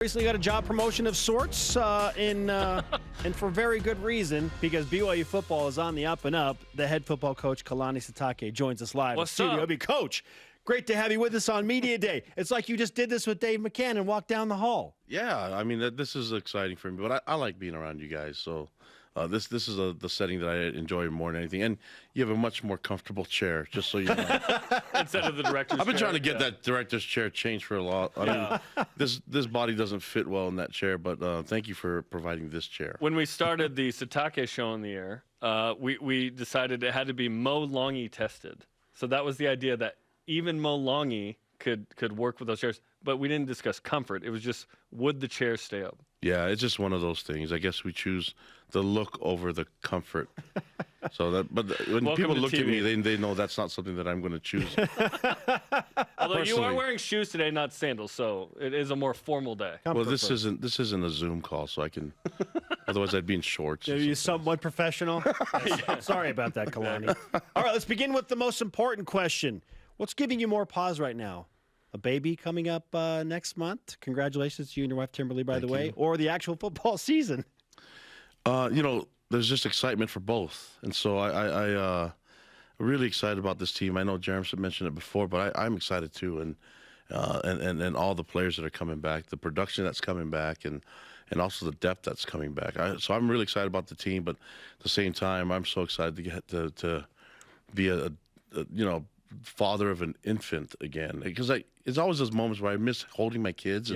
Recently got a job promotion of sorts, and for very good reason, because BYU football is on the up and up. The head football coach, Kalani Sitake, joins us live in studio. Coach, great to have you with us on Media Day. It's like you just did this with Dave McCann and walked down the hall. Yeah, I mean, this is exciting for me, but I like being around you guys, so this is the setting that I enjoy more than anything. And you have a much more comfortable chair, just so you know. Instead of the director's chair. I've been trying to get that director's chair changed for a lot. I mean, this body doesn't fit well in that chair, but thank you for providing this chair. When we started the Sitake show on the air, we decided it had to be Mo Longy tested. So that was the idea, that even Mo Longy could work with those chairs. But we didn't discuss comfort. It was just, would the chair stay up? Yeah, it's just one of those things. I guess we choose the look over the comfort. But when people look at me, they know that's not something that I'm going to choose. Although you are wearing shoes today, not sandals, so it is a more formal day. Well, this isn't a Zoom call, so I can. Otherwise, I'd be in shorts. Are you somewhat professional? Sorry about that, Kalani. All right, let's begin with the most important question. What's giving you more pause right now? A baby coming up next month. Congratulations to you and your wife, Timberly, by the way. Or the actual football season. There's just excitement for both. And so I'm really excited about this team. I know Jeremy mentioned it before, but I'm excited too. And all the players that are coming back, the production that's coming back, and also the depth that's coming back. So I'm really excited about the team, but at the same time, I'm so excited to get to be a father of an infant again, because it's always those moments where I miss holding my kids.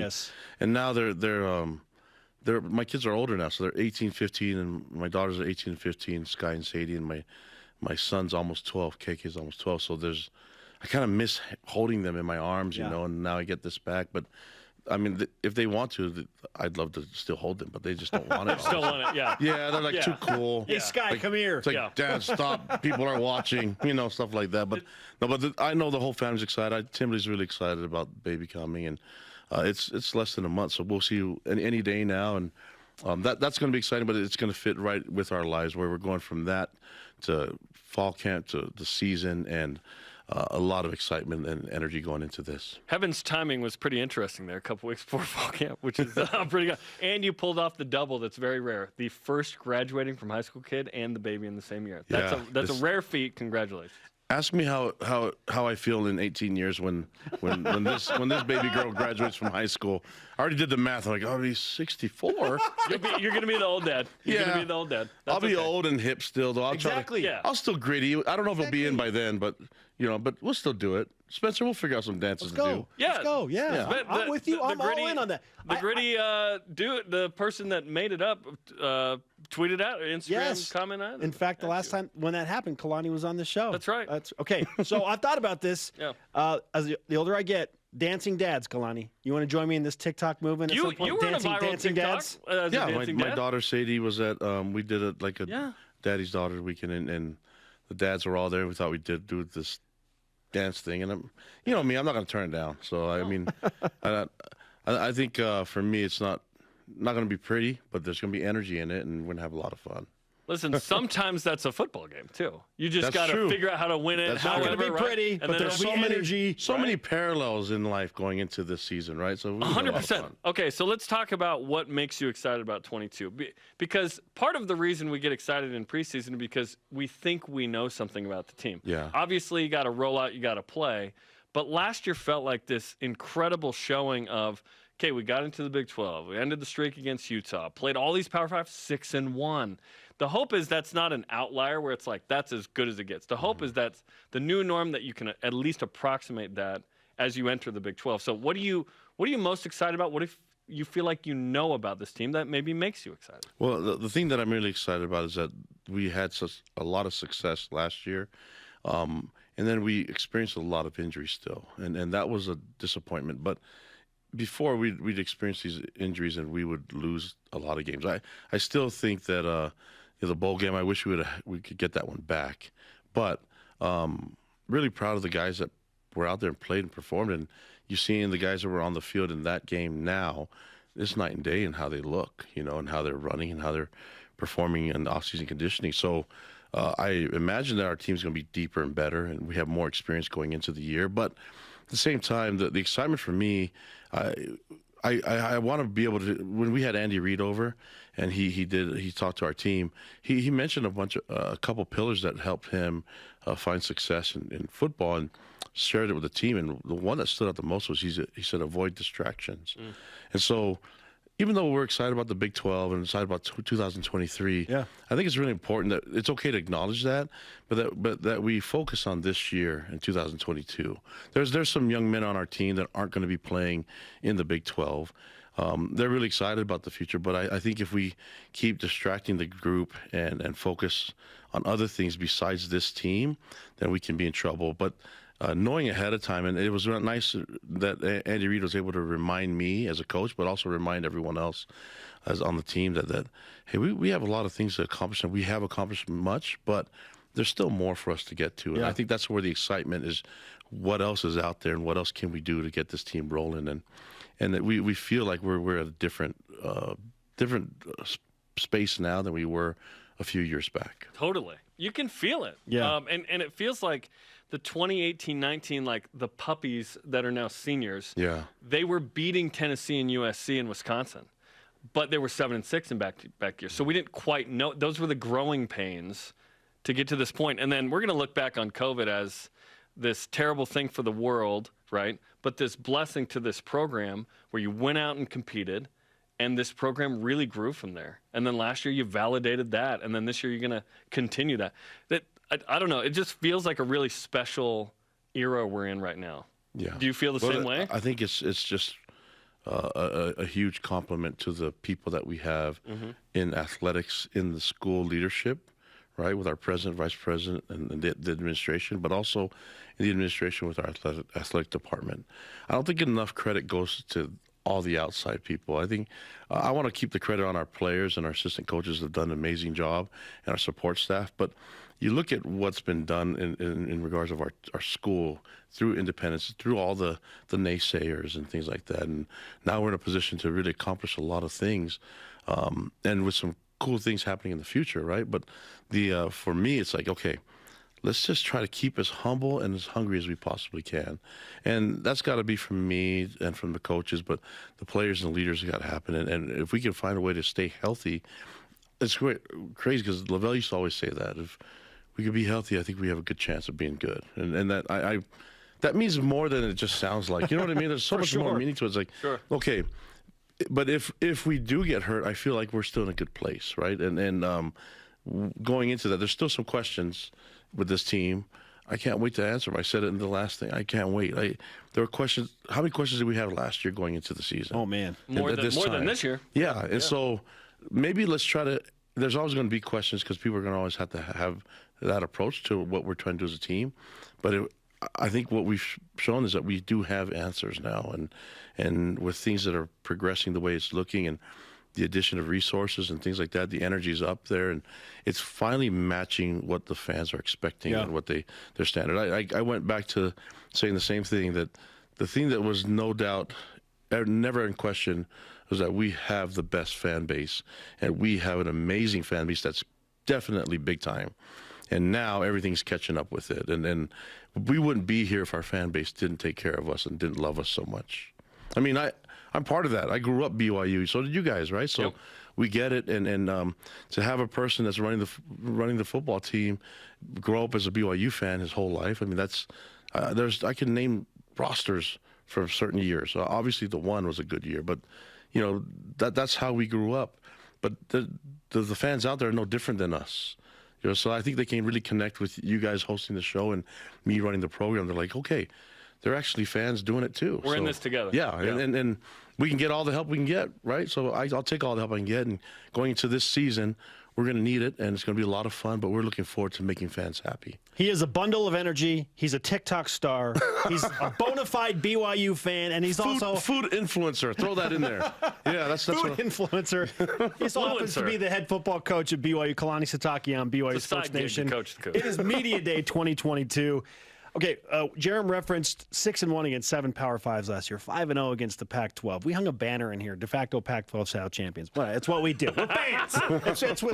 And now they're my kids are older now, so they're 18, 15, and my daughters are 18 and 15, Sky and Sadie, and my son's almost 12, KK's almost 12. So I kind of miss holding them in my arms, you know, and now I get this back. But I mean, if they want to, I'd love to still hold them, but they just don't want it. Still want it, yeah. Yeah, they're like too cool. Hey, Sky, come here. It's like, Dad, stop. People are watching, stuff like that. But I know the whole family's excited. Timberly's really excited about baby coming, and it's less than a month, so we'll see you any day now, and that's going to be exciting. But it's going to fit right with our lives, where we're going from that to fall camp to the season, and a lot of excitement and energy going into this. Heaven's timing was pretty interesting there a couple weeks before fall camp, which is pretty good. And you pulled off the double that's very rare. The first graduating from high school kid and the baby in the same year. That's a rare feat. Congratulations. Ask me how I feel in 18 years when this baby girl graduates from high school. I already did the math. I'm like, I'll be 64. You're going to be the old dad. You're going to be the old dad. I'll be old and hip still, though. I'll still gritty. I don't know if it'll be in by then, but but we'll still do it. Spencer, we'll figure out some dances to do. Yeah, let's go. Yeah, I'm with you. I'm all in on that. The gritty the person that made it up tweeted out Instagram comment on it. In fact, the last time when that happened, Kalani was on the show. That's right. Okay. So I've thought about this. As the older I get, dancing dads, Kalani. You want to join me in this TikTok movement? You were in a viral TikTok. My daughter Sadie was at. We did it like a Daddy's Daughter weekend, and the dads were all there. We thought we'd do this dance thing, and I'm not going to turn it down. So I mean, I think for me, it's not going to be pretty, but there's going to be energy in it, and we're going to have a lot of fun. Listen, sometimes that's a football game too. You just got to figure out how to win it. It's not going to be pretty, but there's so many parallels in life going into this season, right? So 100%. Okay, so let's talk about what makes you excited about 22. Because part of the reason we get excited in preseason is because we think we know something about the team. Yeah. Obviously, you got to roll out, you got to play. But last year felt like this incredible showing of, okay, we got into the Big 12. We ended the streak against Utah. Played all these Power 5, 6-1. The hope is that's not an outlier where it's like that's as good as it gets. The hope is that's the new norm, that you can at least approximate that as you enter the Big 12. So what are you most excited about? What if you feel like you know about this team that maybe makes you excited? Well, the thing that I'm really excited about is that we had a lot of success last year. And then we experienced a lot of injuries still. And that was a disappointment. But before we'd experience these injuries and we would lose a lot of games. I still think that the bowl game, I wish we could get that one back. But really proud of the guys that were out there and played and performed. And you're seeing the guys that were on the field in that game now, it's night and day in how they look, and how they're running and how they're performing in off-season conditioning. So I imagine that our team's going to be deeper and better, and we have more experience going into the year. But at the same time, the excitement for me, I want to be able to. When we had Andy Reid over, and he talked to our team, he mentioned a couple pillars that helped him find success in football, and shared it with the team. And the one that stood out the most was he said avoid distractions. And so, even though we're excited about the Big 12 and excited about 2023, I think it's really important that it's okay to acknowledge that, but that we focus on this year in 2022. There's some young men on our team that aren't going to be playing in the Big 12. They're really excited about the future, but I think if we keep distracting the group and focus on other things besides this team, then we can be in trouble. But knowing ahead of time, and it was nice that Andy Reid was able to remind me as a coach, but also remind everyone else as on the team that hey, we have a lot of things to accomplish, and we have accomplished much, but there's still more for us to get to. And I think that's where the excitement is. What else is out there, and what else can we do to get this team rolling? And that we feel like we're at a different space now than we were a few years back. Totally. You can feel it. Yeah. And it feels like the 2018-19, like the puppies that are now seniors, they were beating Tennessee and USC and Wisconsin, but they were 7-6 in back years. So we didn't quite know. Those were the growing pains to get to this point. And then we're going to look back on COVID as this terrible thing for the world, right? But this blessing to this program where you went out and competed, and this program really grew from there. And then last year you validated that, and then this year you're going to continue that. I don't know. It just feels like a really special era we're in right now. Yeah. Do you feel the same way? I think it's just a huge compliment to the people that we have in athletics, in the school leadership, right, with our president, vice president, and the administration, but also in the administration with our athletic department. I don't think enough credit goes to all the outside people. I think I want to keep the credit on our players, and our assistant coaches have done an amazing job, and our support staff. But you look at what's been done in regards of our school through independence, through all the naysayers and things like that. And now we're in a position to really accomplish a lot of things, and with some cool things happening in the future, right? But for me, it's like, okay, let's just try to keep as humble and as hungry as we possibly can. And that's got to be from me and from the coaches, but the players and the leaders have got to happen. And if we can find a way to stay healthy, it's crazy because Lavelle used to always say that. If we could be healthy, I think we have a good chance of being good. And that that means more than it just sounds like. You know what I mean? There's so much more meaning to it. It's like, okay, but if we do get hurt, I feel like we're still in a good place, right? And going into that, there's still some questions with this team. I can't wait to answer them. I said it in the last thing. I can't wait. There were questions. How many questions did we have last year going into the season? Oh, man. More than this year. Yeah. And so maybe let's try to – there's always going to be questions because people are going to always have to have that approach to what we're trying to do as a team. But I think what we've shown is that we do have answers now. And with things that are progressing the way it's looking, and the addition of resources and things like that, the energy is up there, and it's finally matching what the fans are expecting and what their standard. I went back to saying the same thing, that the thing that was no doubt never in question was that we have the best fan base, and we have an amazing fan base that's definitely big time. And now everything's catching up with it. And we wouldn't be here if our fan base didn't take care of us and didn't love us so much. I mean, I'm part of that. I grew up BYU, so did you guys, right? So we get it, and to have a person that's running the football team grow up as a BYU fan his whole life. I mean, that's I can name rosters for certain years. Obviously, the one was a good year, but you know that's how we grew up. But the fans out there are no different than us. You know, so I think they can really connect with you guys hosting the show and me running the program. They're like, okay, they're actually fans doing it too. We're in this together. Yeah. And we can get all the help we can get, right? So I'll take all the help I can get. And going into this season, we're going to need it, and it's going to be a lot of fun, but we're looking forward to making fans happy. He is a bundle of energy. He's a TikTok star. He's a bona fide BYU fan, and he's also food influencer. Throw that in there. Yeah, that's food influencer. He happens to be the head football coach at BYU, Kalani Sitake on BYU Sports Nation. It is Media Day 2022. Okay, Jerem referenced 6-1 against 7 Power 5s last year, 5-0 against the Pac-12. We hung a banner in here, de facto Pac-12 South champions. Well, it's what we do. We're fans.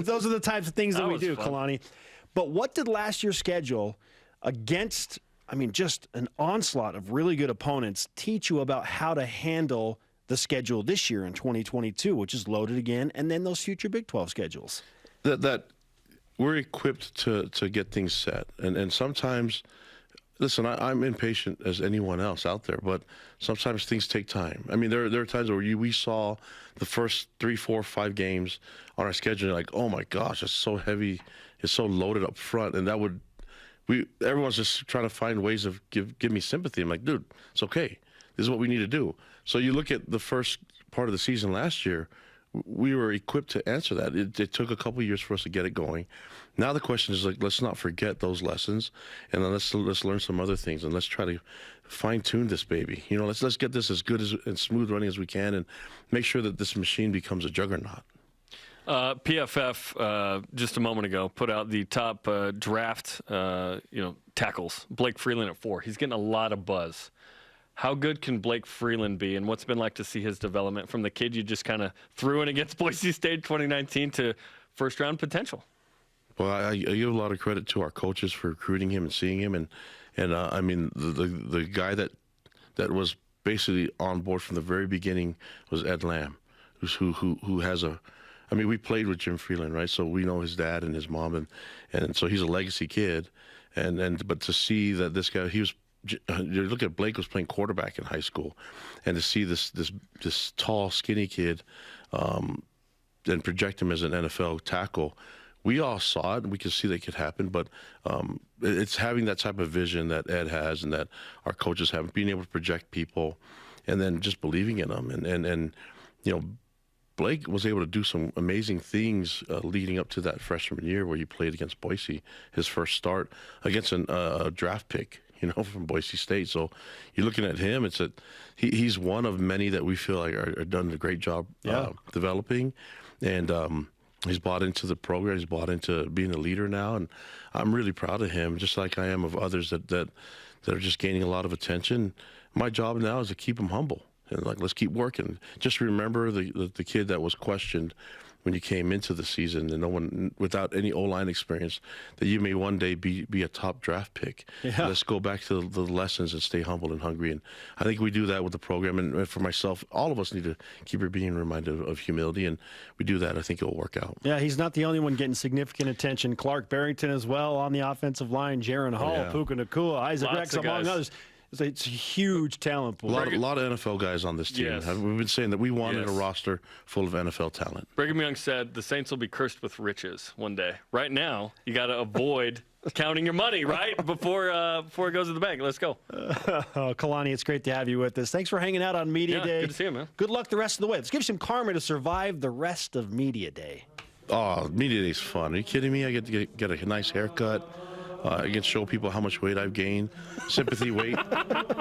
Those are the types of things that we do, fun. Kalani. But what did last year's schedule against, just an onslaught of really good opponents teach you about how to handle the schedule this year in 2022, which is loaded again, and then those future Big 12 schedules. That we're equipped to get things set, and sometimes. Listen, I'm impatient as anyone else out there, but sometimes things take time. I mean, there are times where we saw the first 3, 4, 5 games on our schedule, and like, oh my gosh, it's so heavy, it's so loaded up front, and everyone's just trying to find ways of give me sympathy. I'm like, dude, it's okay. This is what we need to do. So you look at the first part of the season last year, we were equipped to answer that. It took a couple of years for us to get it going. Now the question is, like, let's not forget those lessons, and then let's learn some other things, and let's try to fine-tune this baby. You know, let's get this as good and smooth running as we can, and make sure that this machine becomes a juggernaut. PFF just a moment ago put out the top draft tackles. Blake Freeland at 4. He's getting a lot of buzz. How good can Blake Freeland be, and what's been like to see his development from the kid you just kind of threw in against Boise State 2019 to first-round potential? Well, I give a lot of credit to our coaches for recruiting him and seeing him, and I mean the guy that was basically on board from the very beginning was Ed Lamb, who has a. I mean, we played with Jim Freeland, right? So we know his dad and his mom, and so he's a legacy kid, but to see that this guy, he was. You look at Blake was playing quarterback in high school, and to see this tall, skinny kid, and project him as an NFL tackle, we all saw it and we could see that it could happen. But it's having that type of vision that Ed has and that our coaches have, being able to project people, and then just believing in them. And you know, Blake was able to do some amazing things leading up to that freshman year where he played against Boise, his first start against a draft pick, from Boise State. So you're looking at him, he's one of many that we feel like are done a great job developing. And he's bought into the program. He's bought into being a leader now. And I'm really proud of him, just like I am of others that are just gaining a lot of attention. My job now is to keep him humble. And let's keep working. Just remember the kid that was questioned when you came into the season, and no one without any O-line experience, that you may one day be a top draft pick. Yeah. Let's go back to the lessons and stay humble and hungry. And I think we do that with the program. And for myself, all of us need to keep being reminded of humility, and we do that. I think it'll work out. Yeah, he's not the only one getting significant attention. Clark Barrington as well on the offensive line. Jaron Hall, Puka Nacua, Isaac Rex, among others. It's a huge talent pool. A lot of NFL guys on this team. Yes. We've been saying that we wanted a roster full of NFL talent. Brigham Young said the Saints will be cursed with riches one day. Right now, you got to avoid counting your money, right, before it goes to the bank. Let's go. Kalani, it's great to have you with us. Thanks for hanging out on Media Day. Good to see you, man. Good luck the rest of the way. Let's give you some karma to survive the rest of Media Day. Oh, Media Day's fun. Are you kidding me? I get to get a nice haircut. I get to show people how much weight I've gained, sympathy weight.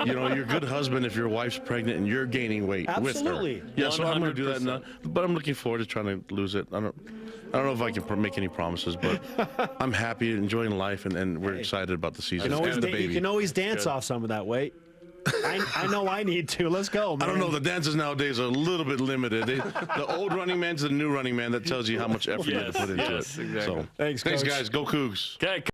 You're a good husband if your wife's pregnant and you're gaining weight with her. Yeah, so I'm going to do that now. But I'm looking forward to trying to lose it. I don't know if I can make any promises, but I'm happy, enjoying life, and we're excited about the season and the baby. You can always dance off some of that weight. I know I need to. Let's go, man. I don't know. The dances nowadays are a little bit limited. The old running man to the new running man, that tells you how much effort you have to put into it. Exactly. So, thanks, guys. Go Cougs. Okay.